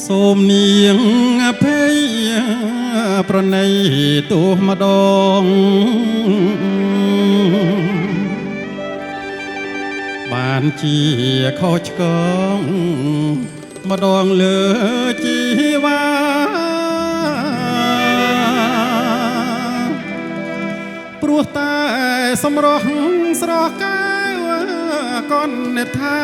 សូមនាងអភ័យប្រណីទោះម្ដងបានជាខុសឆ្គងម្ដងលើជីវ៉ាព្រោះតែសម្រស់ស្រស់កែវកូននេថា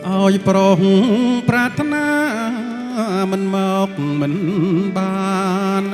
ឲ្យប្រុសប្រាថ្នាមិនមកមិនបាន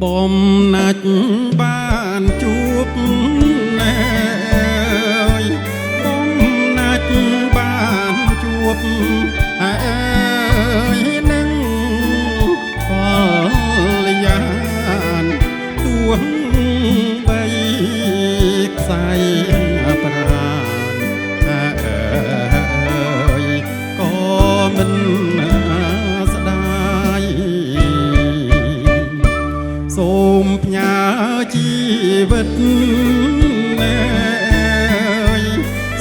បំណាច់បានជួបណែអើយបំណាច់បានជួបអើយនឹងពលយានទួងបីខ្សែប្រានអើយក៏មិនស្ដាយសូមផ្ញើជីវិតណែអើយ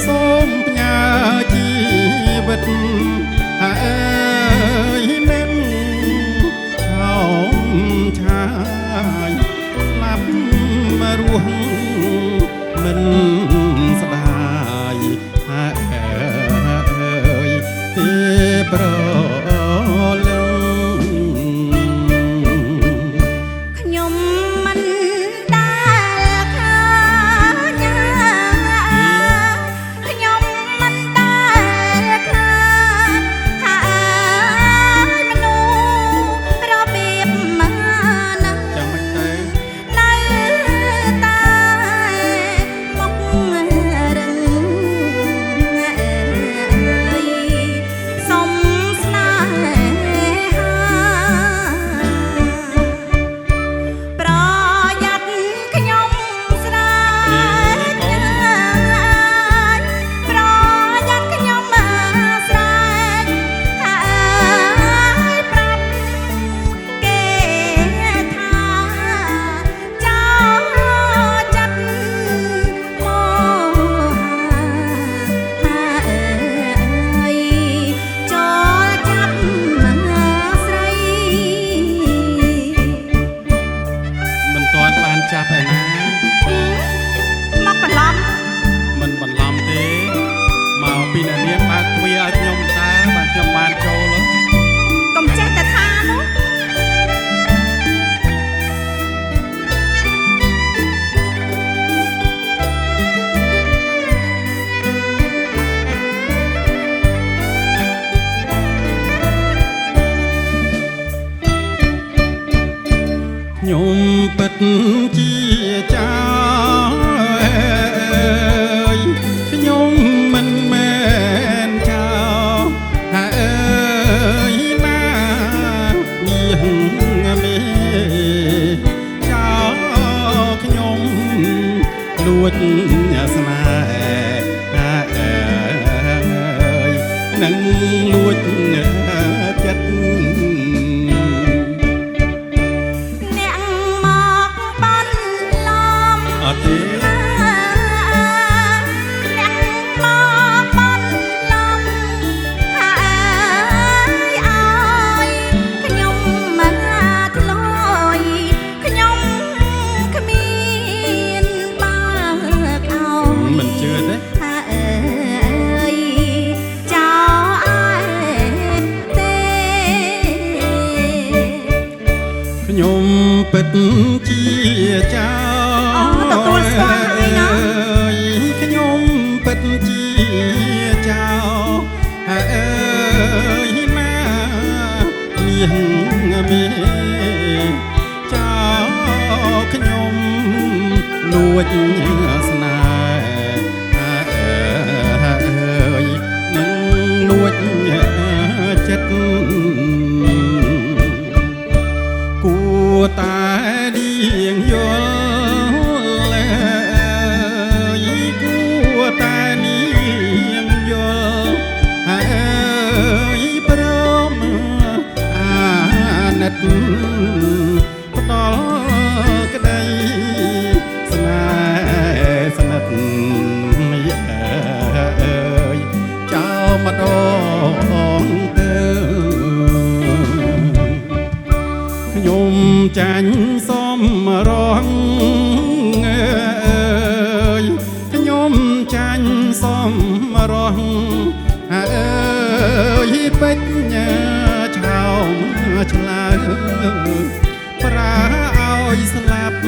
សូមផ្ញើជីវិតអើយនឹងឆោមឆាយស្លាប់មករស់មិនស្ដាយអើយទេប្រលឹងចាប់ឯណាមកបន្លំមិនបន្លំទេមកពីអ្នកនាងបើកទ្វារឲ្យខ្ញុំតើបាទខ្ញុំបានចូលកុំចេះតែថានោះខ្ញុំពិតជាចៅខ្ញុំមិនមែនចៅអើយណានាងមេចៅខ្ញុំលួចស្នេហ៍អើយនឹងលួចចិត្តអត់ទេខ្ញុំពិតជាចៅទទួលស្គាល់ហើយណាខ្ញុំពិតជាចៅអើយណានាងមេចៅខ្ញុំលួចស្នេហ៍ គួរតែដៀងយល់ គួរតែនាងយល់ហើយព្រមអាណិតផ្ដល់ក្តីស្នេហ៍ស្និទ្ធអើយចោលម្ដងទៅខ្ញុំចាញ់សំរងអើយខ្ញុំចាញ់សំរងអើយពេជ្រឆោមឆ្លើយប្រាឲ្យស្លាប់